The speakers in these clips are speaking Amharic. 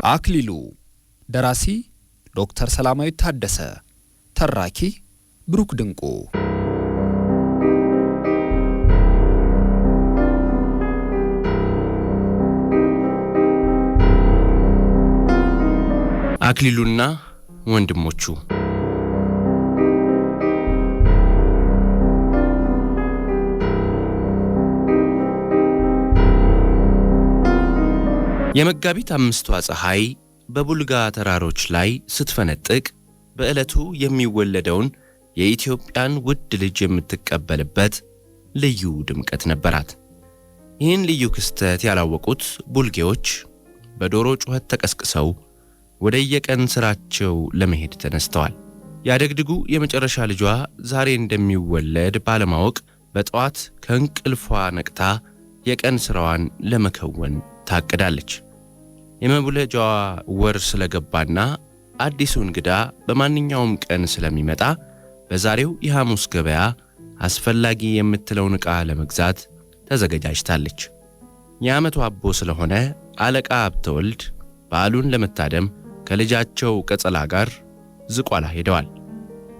አክሊሉ ደራሲ ዶክተር ሰላማዊት ታደሰ ተራኪ ብሩክ ድንቁ አክሊሉና ወንድሞቹ የመጋቢት አምስቷ ፀሐይ በቡልጋ ተራሮች ላይ ስትፈነጥቅ በዕለቱ የሚወለደውን የኢትዮጵያን ውድ ልጅ የምትቀበልበት ልዩ ድምቀት ነበራት። ይህን ልዩ ክስተት ያላወቁት ቡልጌዎች በዶሮ ጩኸት ተቀስቅሰው ወደ የቀን ስራቸው ለመሄድ ተነስተዋል። ያደግድጉ የመጨረሻ ልጇ ዛሬ እንደሚወለድ ባለማወቅ በጠዋት ከእንቅልፏ ነቅታ የቀን ስራዋን ለመከወን ታቅዳለች። የመውለጃዋ ወር ስለገባና አዲሱ እንግዳ በማንኛውም ቀን ስለሚመጣ በዛሬው የሐሙስ ገበያ አስፈላጊ የምትለውን ዕቃ ለመግዛት ተዘጋጅታለች። የዓመቱ አቦ ስለሆነ አለቃ ሀብተወልድ በዓሉን ለመታደም ከልጃቸው ቀጸላ ጋር ዝቋላ ሄደዋል።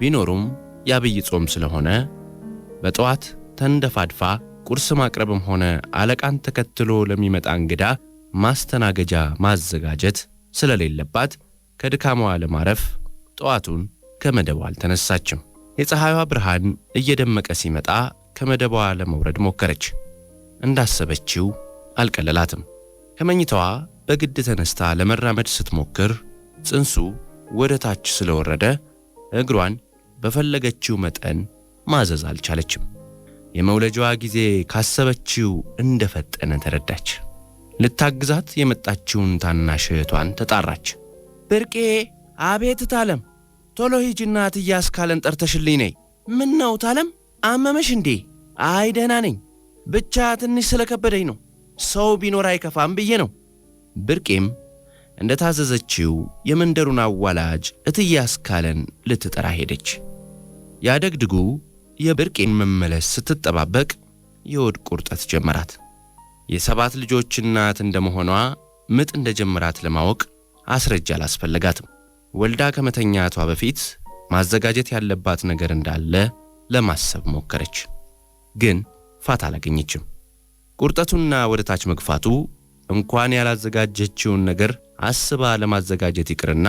ቢኖሩም የአብይ ጾም ስለሆነ በጠዋት ተንደፋድፋ ቁርስ ማቅረብም ሆነ አለቃን ተከትሎ ለሚመጣ እንግዳ ማስተናገጃ ማዘጋጀት ስለሌለባት ከድካሟ ለማረፍ ጠዋቱን ከመደቧ አልተነሳችም። የፀሐይዋ ብርሃን እየደመቀ ሲመጣ ከመደቧ ለመውረድ ሞከረች። እንዳሰበችው አልቀለላትም። ከመኝታዋ በግድ ተነስታ ለመራመድ ስትሞክር ጽንሱ ወደ ታች ስለወረደ እግሯን በፈለገችው መጠን ማዘዝ አልቻለችም። የመውለጃዋ ጊዜ ካሰበችው እንደፈጠነ ተረዳች። ልታግዛት የመጣችውን ታናሽ እህቷን ተጣራች። ብርቄ! አቤት ታለም፣ ቶሎ ሂጂና እትዬ አስካለን ጠርተሽልኝ ነይ። ምን ነው ታለም፣ አመመሽ እንዴ? አይ ደህና ነኝ፣ ብቻ ትንሽ ስለከበደኝ ነው። ሰው ቢኖር አይከፋም ብዬ ነው። ብርቄም እንደታዘዘችው የመንደሩን አዋላጅ እትዬ አስካለን ልትጠራ ሄደች። ያደግድጉ የብርቄን መመለስ ስትጠባበቅ የሆድ ቁርጠት ጀመራት። የሰባት ልጆች እናት እንደመሆኗ ምጥ እንደጀመራት ለማወቅ አስረጃ አላስፈለጋትም። ወልዳ ከመተኛቷ በፊት ማዘጋጀት ያለባት ነገር እንዳለ ለማሰብ ሞከረች፣ ግን ፋታ አላገኘችም። ቁርጠቱና ወደ ታች መግፋቱ እንኳን ያላዘጋጀችውን ነገር አስባ ለማዘጋጀት ይቅርና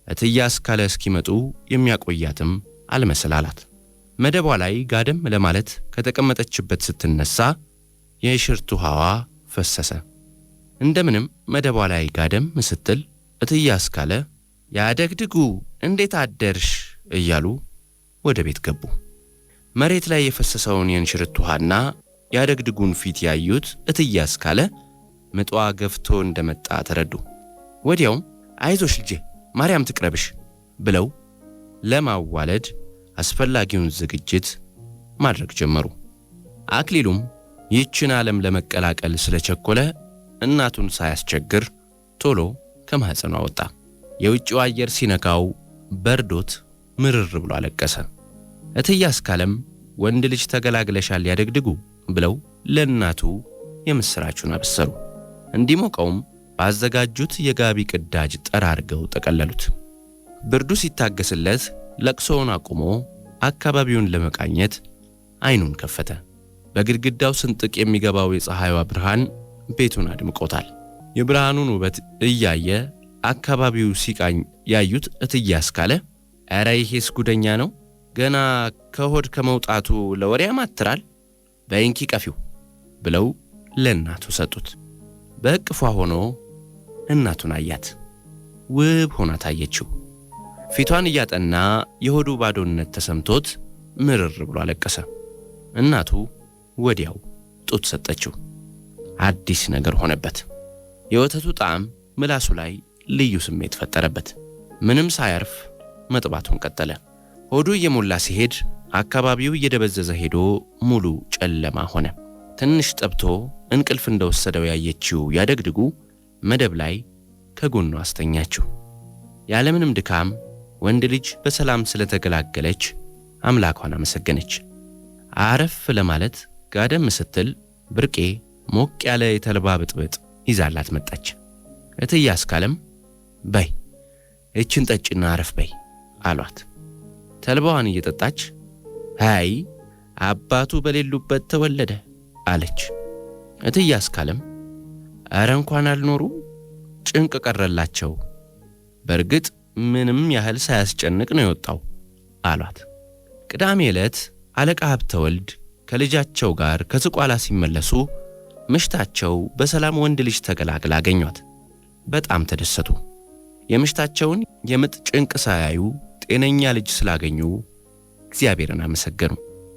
እትዬ አስካለ እስኪመጡ የሚያቆያትም አልመሰላላት። መደቧ ላይ ጋደም ለማለት ከተቀመጠችበት ስትነሳ የሽርት ውሃዋ ፈሰሰ። እንደምንም መደቧ ላይ ጋደም ስትል እትዬ አስካለ ያደግድጉ እንዴት አደርሽ እያሉ ወደ ቤት ገቡ። መሬት ላይ የፈሰሰውን የእንሽርት ውሃና ያደግድጉን ፊት ያዩት እትዬ አስካለ ምጧ ገፍቶ እንደመጣ ተረዱ። ወዲያውም አይዞሽ ልጄ ማርያም ትቅረብሽ ብለው ለማዋለድ አስፈላጊውን ዝግጅት ማድረግ ጀመሩ። አክሊሉም ይህችን ዓለም ለመቀላቀል ስለቸኮለ እናቱን ሳያስቸግር ቶሎ ከማህፀኗ ወጣ። የውጭው አየር ሲነካው በርዶት ምርር ብሎ አለቀሰ። እትዬ አስካለም ወንድ ልጅ ተገላግለሻል ያደግድጉ ብለው ለእናቱ የምስራቹን አበሰሩ። እንዲሞቀውም ባዘጋጁት የጋቢ ቅዳጅ ጠራርገው ጠቀለሉት። ብርዱ ሲታገስለት ለቅሶውን አቁሞ አካባቢውን ለመቃኘት አይኑን ከፈተ። በግድግዳው ስንጥቅ የሚገባው የፀሐይዋ ብርሃን ቤቱን አድምቆታል። የብርሃኑን ውበት እያየ አካባቢው ሲቃኝ ያዩት እትዬ አስካለ ኧረ ይሄስ ጉደኛ ነው፣ ገና ከሆድ ከመውጣቱ ለወሬ ያማትራል፣ በእንኪ ቀፊው ብለው ለእናቱ ሰጡት። በእቅፏ ሆኖ እናቱን አያት። ውብ ሆና ታየችው። ፊቷን እያጠና የሆዱ ባዶነት ተሰምቶት ምርር ብሎ አለቀሰ። እናቱ ወዲያው ጡት ሰጠችው። አዲስ ነገር ሆነበት። የወተቱ ጣዕም ምላሱ ላይ ልዩ ስሜት ፈጠረበት። ምንም ሳያርፍ መጥባቱን ቀጠለ። ሆዱ እየሞላ ሲሄድ አካባቢው እየደበዘዘ ሄዶ ሙሉ ጨለማ ሆነ። ትንሽ ጠብቶ እንቅልፍ እንደወሰደው ያየችው ያደግድጉ መደብ ላይ ከጎኑ አስተኛችው። ያለምንም ድካም ወንድ ልጅ በሰላም ስለተገላገለች አምላኳን አመሰገነች። አረፍ ለማለት ጋደም ስትል ብርቄ ሞቅ ያለ የተልባ ብጥብጥ ይዛላት መጣች። እትዬ አስካለም በይ እችን ጠጭና አረፍ በይ አሏት። ተልባዋን እየጠጣች አይ አባቱ በሌሉበት ተወለደ አለች። እትዬ አስካለም ኧረ እንኳን አልኖሩ ጭንቅ ቀረላቸው፣ በእርግጥ ምንም ያህል ሳያስጨንቅ ነው የወጣው አሏት። ቅዳሜ ዕለት አለቃ ሀብተወልድ ከልጃቸው ጋር ከዝቋላ ሲመለሱ ምሽታቸው በሰላም ወንድ ልጅ ተቀላቅላ አገኟት። በጣም ተደሰቱ። የምሽታቸውን የምጥ ጭንቅ ሳያዩ ጤነኛ ልጅ ስላገኙ እግዚአብሔርን አመሰገኑ።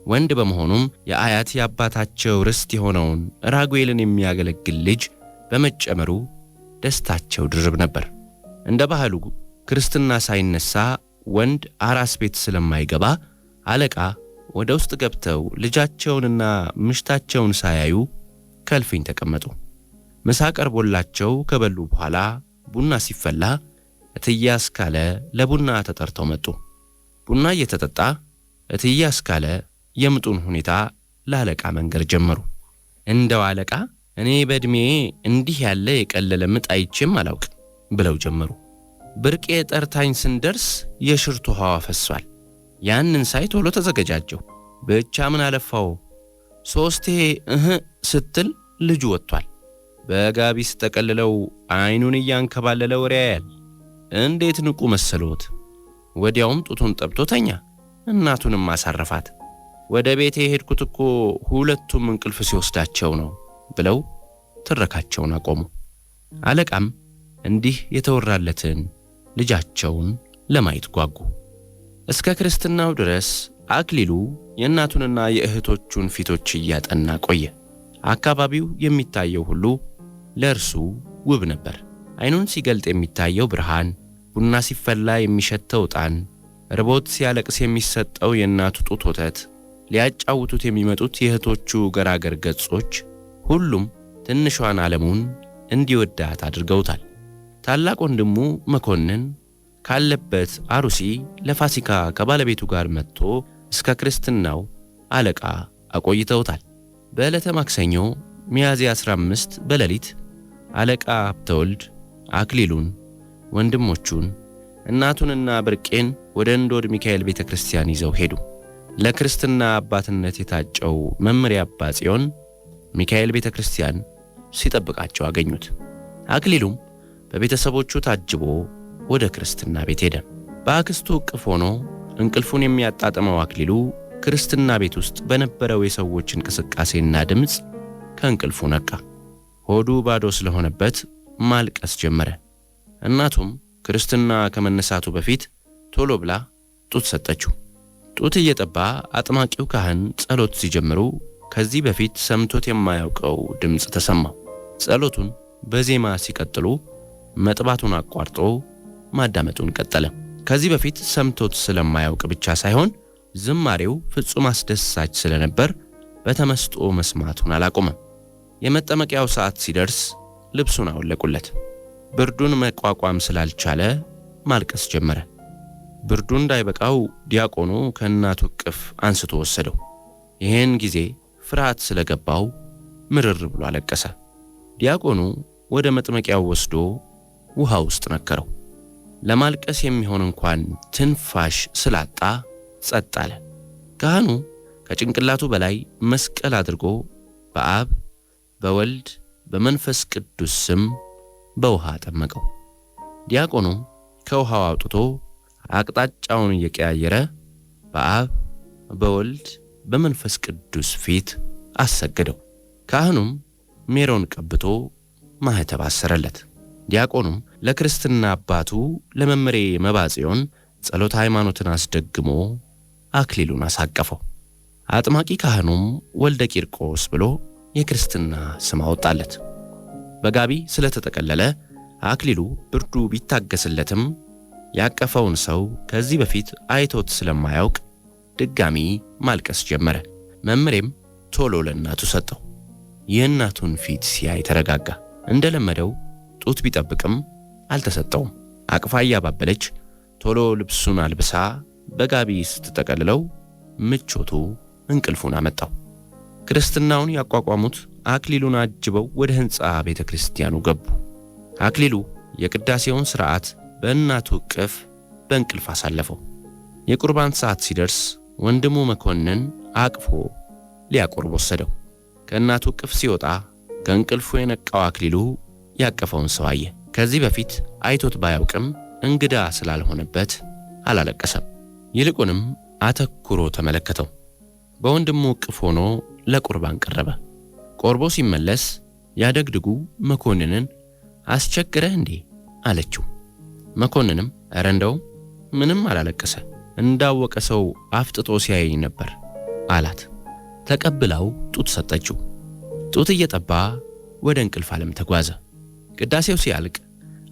ወንድ በመሆኑም የአያት የአባታቸው ርስት የሆነውን ራጉኤልን የሚያገለግል ልጅ በመጨመሩ ደስታቸው ድርብ ነበር። እንደ ባህሉ ክርስትና ሳይነሳ ወንድ አራስ ቤት ስለማይገባ አለቃ ወደ ውስጥ ገብተው ልጃቸውንና ምሽታቸውን ሳያዩ ከልፍኝ ተቀመጡ። ምሳ ቀርቦላቸው ከበሉ በኋላ ቡና ሲፈላ እትዬ አስካለ ለቡና ተጠርተው መጡ። ቡና እየተጠጣ እትዬ አስካለ የምጡን ሁኔታ ለአለቃ መንገር ጀመሩ። እንደው አለቃ እኔ በዕድሜ እንዲህ ያለ የቀለለ ምጥ አይቼም አላውቅ ብለው ጀመሩ። ብርቄ ጠርታኝ ስንደርስ የሽርቱ ውሃዋ ፈሷል። ያንን ሳይ ቶሎ ተዘገጃጀሁ። ብቻ ምን አለፋው 3 ስትል ልጁ ወጥቷል። በጋቢ ስጠቀልለው አይኑን እያንከባለለ ወሬ ያያል። እንዴት ንቁ መሰሎት! ወዲያውም ጡቱን ጠብቶ ተኛ። እናቱንም አሳረፋት። ወደ ቤቴ የሄድኩት እኮ ሁለቱም እንቅልፍ ሲወስዳቸው ነው ብለው ትረካቸውን አቆሙ። አለቃም እንዲህ የተወራለትን ልጃቸውን ለማየት ጓጉ። እስከ ክርስትናው ድረስ አክሊሉ የእናቱንና የእህቶቹን ፊቶች እያጠና ቆየ። አካባቢው የሚታየው ሁሉ ለእርሱ ውብ ነበር። አይኑን ሲገልጥ የሚታየው ብርሃን፣ ቡና ሲፈላ የሚሸተው ዕጣን፣ ርቦት ሲያለቅስ የሚሰጠው የእናቱ ጡት ወተት፣ ሊያጫውቱት የሚመጡት የእህቶቹ ገራገር ገጾች ሁሉም ትንሿን ዓለሙን እንዲወዳት አድርገውታል። ታላቅ ወንድሙ መኮንን ካለበት አሩሲ ለፋሲካ ከባለቤቱ ጋር መጥቶ እስከ ክርስትናው አለቃ አቆይተውታል። በዕለተ ማክሰኞ ሚያዝያ 15 በሌሊት አለቃ ሀብተወልድ አክሊሉን፣ ወንድሞቹን፣ እናቱንና ብርቄን ወደ እንዶድ ሚካኤል ቤተ ክርስቲያን ይዘው ሄዱ። ለክርስትና አባትነት የታጨው መምሪያ አባ ጽዮን ሚካኤል ቤተ ክርስቲያን ሲጠብቃቸው አገኙት። አክሊሉም በቤተሰቦቹ ታጅቦ ወደ ክርስትና ቤት ሄደ። በአክስቱ እቅፍ ሆኖ እንቅልፉን የሚያጣጥመው አክሊሉ ክርስትና ቤት ውስጥ በነበረው የሰዎች እንቅስቃሴና ድምፅ ከእንቅልፉ ነቃ። ሆዱ ባዶ ስለሆነበት ማልቀስ ጀመረ። እናቱም ክርስትና ከመነሳቱ በፊት ቶሎ ብላ ጡት ሰጠችው። ጡት እየጠባ አጥማቂው ካህን ጸሎት ሲጀምሩ ከዚህ በፊት ሰምቶት የማያውቀው ድምፅ ተሰማው። ጸሎቱን በዜማ ሲቀጥሉ መጥባቱን አቋርጦ ማዳመጡን ቀጠለ። ከዚህ በፊት ሰምቶት ስለማያውቅ ብቻ ሳይሆን ዝማሬው ፍጹም አስደሳች ስለነበር በተመስጦ መስማቱን አላቆመም። የመጠመቂያው ሰዓት ሲደርስ ልብሱን አወለቁለት። ብርዱን መቋቋም ስላልቻለ ማልቀስ ጀመረ። ብርዱ እንዳይበቃው ዲያቆኑ ከእናቱ እቅፍ አንስቶ ወሰደው። ይህን ጊዜ ፍርሃት ስለገባው ምርር ብሎ አለቀሰ። ዲያቆኑ ወደ መጥመቂያው ወስዶ ውሃ ውስጥ ነከረው። ለማልቀስ የሚሆን እንኳን ትንፋሽ ስላጣ ጸጥ አለ። ካህኑ ከጭንቅላቱ በላይ መስቀል አድርጎ በአብ በወልድ በመንፈስ ቅዱስ ስም በውሃ ጠመቀው። ዲያቆኑ ከውሃው አውጥቶ አቅጣጫውን እየቀያየረ በአብ በወልድ በመንፈስ ቅዱስ ፊት አሰገደው። ካህኑም ሜሮን ቀብቶ ማኅተብ አሰረለት። ዲያቆኑም ለክርስትና አባቱ ለመምሬ መባጽዮን ጸሎተ ሃይማኖትን አስደግሞ አክሊሉን አሳቀፈው። አጥማቂ ካህኑም ወልደ ቂርቆስ ብሎ የክርስትና ስም አወጣለት። በጋቢ ስለተጠቀለለ አክሊሉ ብርዱ ቢታገስለትም ያቀፈውን ሰው ከዚህ በፊት አይቶት ስለማያውቅ ድጋሚ ማልቀስ ጀመረ። መምሬም ቶሎ ለእናቱ ሰጠው። የእናቱን ፊት ሲያይ ተረጋጋ። እንደለመደው ጡት ቢጠብቅም አልተሰጠውም። አቅፋ እያባበለች ቶሎ ልብሱን አልብሳ በጋቢ ስትጠቀልለው ምቾቱ እንቅልፉን አመጣው። ክርስትናውን ያቋቋሙት አክሊሉን አጅበው ወደ ሕንፃ ቤተ ክርስቲያኑ ገቡ። አክሊሉ የቅዳሴውን ሥርዓት በእናቱ እቅፍ በእንቅልፍ አሳለፈው። የቁርባን ሰዓት ሲደርስ ወንድሙ መኮንን አቅፎ ሊያቆርብ ወሰደው። ከእናቱ እቅፍ ሲወጣ ከእንቅልፉ የነቃው አክሊሉ ያቀፈውን ሰው አየ። ከዚህ በፊት አይቶት ባያውቅም እንግዳ ስላልሆነበት አላለቀሰም። ይልቁንም አተኩሮ ተመለከተው። በወንድሙ እቅፍ ሆኖ ለቁርባን ቀረበ። ቆርቦ ሲመለስ ያደግድጉ መኮንንን አስቸግረህ እንዴ አለችው። መኮንንም ኧረ እንደው ምንም አላለቀሰ፣ እንዳወቀ ሰው አፍጥጦ ሲያየኝ ነበር አላት። ተቀብላው ጡት ሰጠችው። ጡት እየጠባ ወደ እንቅልፍ ዓለም ተጓዘ። ቅዳሴው ሲያልቅ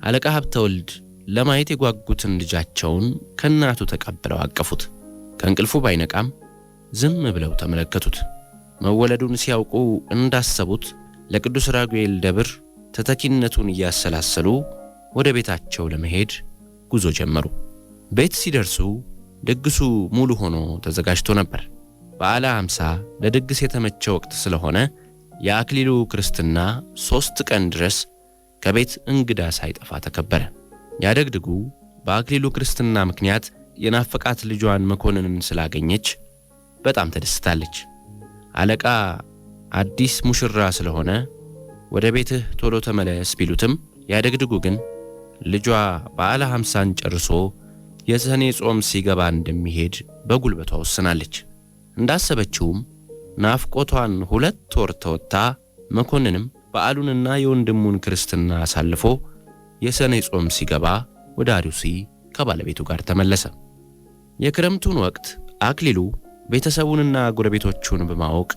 አለቃ ሀብተወልድ ለማየት የጓጉትን ልጃቸውን ከእናቱ ተቀብለው አቀፉት። ከእንቅልፉ ባይነቃም ዝም ብለው ተመለከቱት። መወለዱን ሲያውቁ እንዳሰቡት ለቅዱስ ራጉኤል ደብር ተተኪነቱን እያሰላሰሉ ወደ ቤታቸው ለመሄድ ጉዞ ጀመሩ። ቤት ሲደርሱ ድግሱ ሙሉ ሆኖ ተዘጋጅቶ ነበር። በዓለ ሃምሳ ለድግስ የተመቸ ወቅት ስለሆነ የአክሊሉ ክርስትና 3 ቀን ድረስ ከቤት እንግዳ ሳይጠፋ ተከበረ። ያደግድጉ በአክሊሉ ክርስትና ምክንያት የናፈቃት ልጇን መኮንንን ስላገኘች በጣም ተደስታለች። አለቃ አዲስ ሙሽራ ስለሆነ ወደ ቤትህ ቶሎ ተመለስ ቢሉትም ያደግድጉ ግን ልጇ በዓለ ሃምሳን ጨርሶ የሰኔ ጾም ሲገባ እንደሚሄድ በጉልበቷ ወስናለች። እንዳሰበችውም ናፍቆቷን 2 ወር ተወጥታ መኮንንም በዓሉንና የወንድሙን ክርስትና አሳልፎ የሰኔ ጾም ሲገባ ወደ አሩሲ ከባለቤቱ ጋር ተመለሰ። የክረምቱን ወቅት አክሊሉ ቤተሰቡንና ጎረቤቶቹን በማወቅ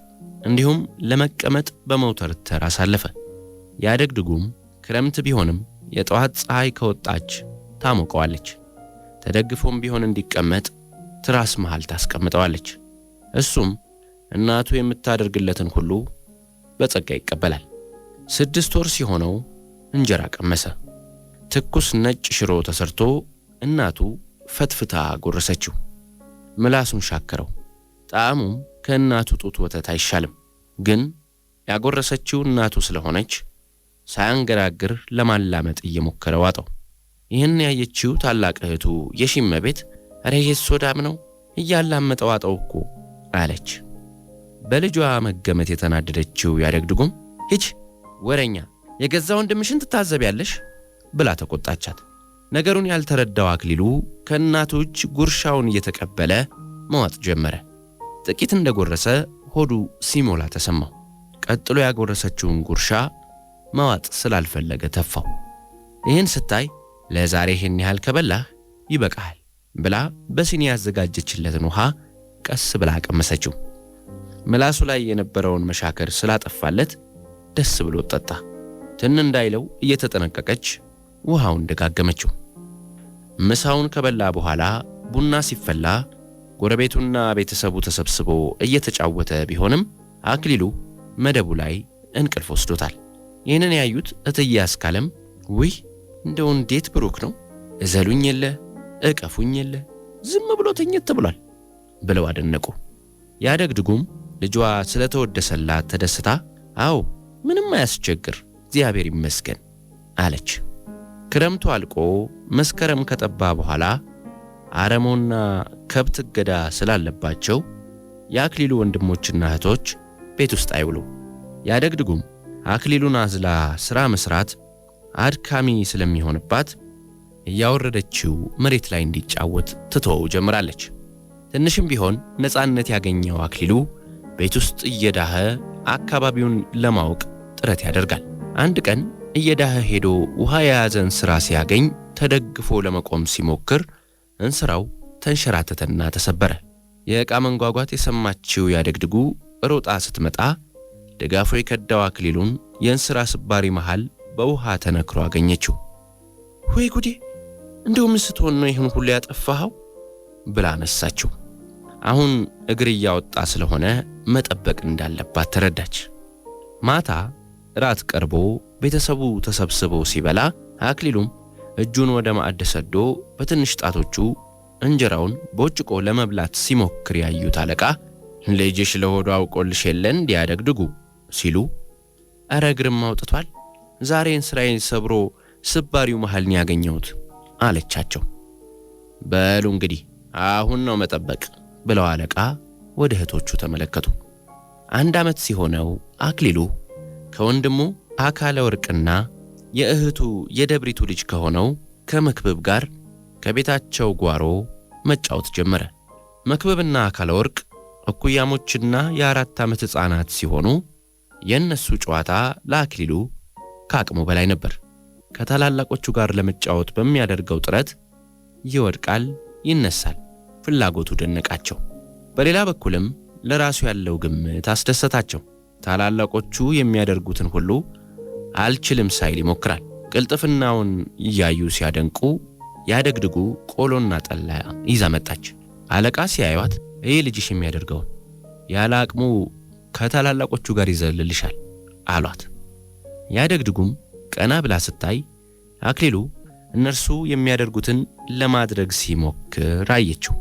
እንዲሁም ለመቀመጥ በመውተርተር አሳለፈ። ያደግድጉም ክረምት ቢሆንም የጠዋት ፀሐይ ከወጣች ታሞቀዋለች። ተደግፎም ቢሆን እንዲቀመጥ ትራስ መሃል ታስቀምጠዋለች። እሱም እናቱ የምታደርግለትን ሁሉ በጸጋ ይቀበላል። 6 ወር ሲሆነው እንጀራ ቀመሰ። ትኩስ ነጭ ሽሮ ተሰርቶ እናቱ ፈትፍታ ጎረሰችው። ምላሱን ሻከረው። ጣዕሙም ከእናቱ ጡት ወተት አይሻልም። ግን ያጎረሰችው እናቱ ስለሆነች ሳያንገራግር ለማላመጥ እየሞከረ ዋጠው። ይህን ያየችው ታላቅ እህቱ የሺመቤት ኧረ ይሄስ ሶዳም ነው እያላመጠ ዋጠው እኮ አለች። በልጇ መገመት የተናደደችው ያደግድጉም ሂጅ ወረኛ፣ የገዛ ወንድምሽን ትታዘቢያለሽ ብላ ተቆጣቻት። ነገሩን ያልተረዳው አክሊሉ ከእናቱ እጅ ጉርሻውን እየተቀበለ መዋጥ ጀመረ። ጥቂት እንደጎረሰ ሆዱ ሲሞላ ተሰማው። ቀጥሎ ያጎረሰችውን ጉርሻ መዋጥ ስላልፈለገ ተፋው። ይህን ስታይ ለዛሬ ይህን ያህል ከበላህ ይበቃሃል ብላ በሲኒ ያዘጋጀችለትን ውሃ ቀስ ብላ ቀመሰችው። ምላሱ ላይ የነበረውን መሻከር ስላጠፋለት ደስ ብሎ ጠጣ። ትን እንዳይለው እየተጠነቀቀች ውሃውን ደጋገመችው። ምሳውን ከበላ በኋላ ቡና ሲፈላ ጎረቤቱና ቤተሰቡ ተሰብስቦ እየተጫወተ ቢሆንም አክሊሉ መደቡ ላይ እንቅልፍ ወስዶታል። ይህንን ያዩት እትዬ አስካለም ውይ እንደው እንዴት ብሩክ ነው፣ እዘሉኝ የለ እቀፉኝ የለ ዝም ብሎ ተኝት ብሏል ብለው አደነቁ። ያደግድጉም ልጇ ስለተወደሰላት ተደስታ አዎ ምንም አያስቸግር እግዚአብሔር ይመስገን አለች። ክረምቱ አልቆ መስከረም ከጠባ በኋላ አረሞና ከብት እገዳ ስላለባቸው የአክሊሉ ወንድሞችና እህቶች ቤት ውስጥ አይውሉ። ያደግድጉም አክሊሉን አዝላ ሥራ መስራት አድካሚ ስለሚሆንባት እያወረደችው መሬት ላይ እንዲጫወት ትተወው ጀምራለች። ትንሽም ቢሆን ነፃነት ያገኘው አክሊሉ ቤት ውስጥ እየዳኸ አካባቢውን ለማወቅ ጥረት ያደርጋል። አንድ ቀን እየዳኸ ሄዶ ውሃ የያዘን ሥራ ሲያገኝ ተደግፎ ለመቆም ሲሞክር እንስራው ተንሸራተተና ተሰበረ። የዕቃ መንጓጓት የሰማችው ያደግድጉ ሮጣ ስትመጣ ደጋፎ የከዳው አክሊሉን የእንስራ ስባሪ መሃል በውሃ ተነክሮ አገኘችው። ወይ ጉዴ እንደው ምን ስትሆን ነው ይህን ሁሉ ያጠፋኸው ብላ አነሳችው። አሁን እግር እያወጣ ስለሆነ መጠበቅ እንዳለባት ተረዳች። ማታ ራት ቀርቦ ቤተሰቡ ተሰብስበው ሲበላ አክሊሉም እጁን ወደ ማዕድ ሰዶ በትንሽ ጣቶቹ እንጀራውን ቦጭቆ ለመብላት ሲሞክር ያዩት አለቃ ልጅሽ ለሆዱ አውቆልሽ የለ እንዲያደግድጉ ሲሉ ኧረ እግርም አውጥቷል፣ ዛሬን ስራዬን ሰብሮ ስባሪው መሃል ነው ያገኘሁት አለቻቸው። በሉ እንግዲህ አሁን ነው መጠበቅ ብለው አለቃ ወደ እህቶቹ ተመለከቱ። 1 ዓመት ሲሆነው አክሊሉ ከወንድሙ አካለ ወርቅና የእህቱ የደብሪቱ ልጅ ከሆነው ከመክብብ ጋር ከቤታቸው ጓሮ መጫወት ጀመረ። መክብብና አካለ ወርቅ እኩያሞችና የ4 ዓመት ሕፃናት ሲሆኑ የእነሱ ጨዋታ ለአክሊሉ ከአቅሙ በላይ ነበር። ከታላላቆቹ ጋር ለመጫወት በሚያደርገው ጥረት ይወድቃል፣ ይነሳል። ፍላጎቱ ደነቃቸው። በሌላ በኩልም ለራሱ ያለው ግምት አስደሰታቸው። ታላላቆቹ የሚያደርጉትን ሁሉ አልችልም ሳይል ይሞክራል። ቅልጥፍናውን እያዩ ሲያደንቁ ያደግድጉ ቆሎና ጠላ ይዛ መጣች። አለቃ ሲያዩት ይህ ልጅሽ የሚያደርገውን ያለ አቅሙ ከታላላቆቹ ጋር ይዘልልሻል አሏት። ያደግድጉም ቀና ብላ ስታይ አክሊሉ እነርሱ የሚያደርጉትን ለማድረግ ሲሞክር አየችው።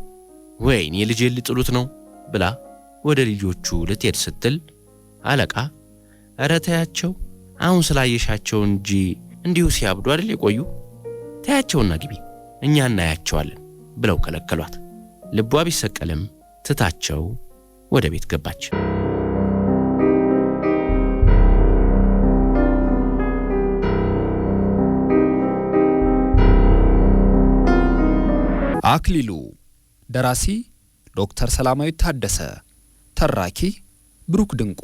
ወይኔ ልጄን ሊጥሉት ነው ብላ ወደ ልጆቹ ልትሄድ ስትል አለቃ ኧረ ተያቸው፣ አሁን ስላየሻቸው እንጂ እንዲሁ ሲያብዱ አይደል የቆዩ፣ ተያቸውና ግቢ እኛ እናያቸዋለን ብለው ከለከሏት። ልቧ ቢሰቀልም ትታቸው ወደ ቤት ገባች። አክሊሉ ደራሲ ዶክተር ሰላማዊት ታደሰ ተራኪ ብሩክ ድንቁ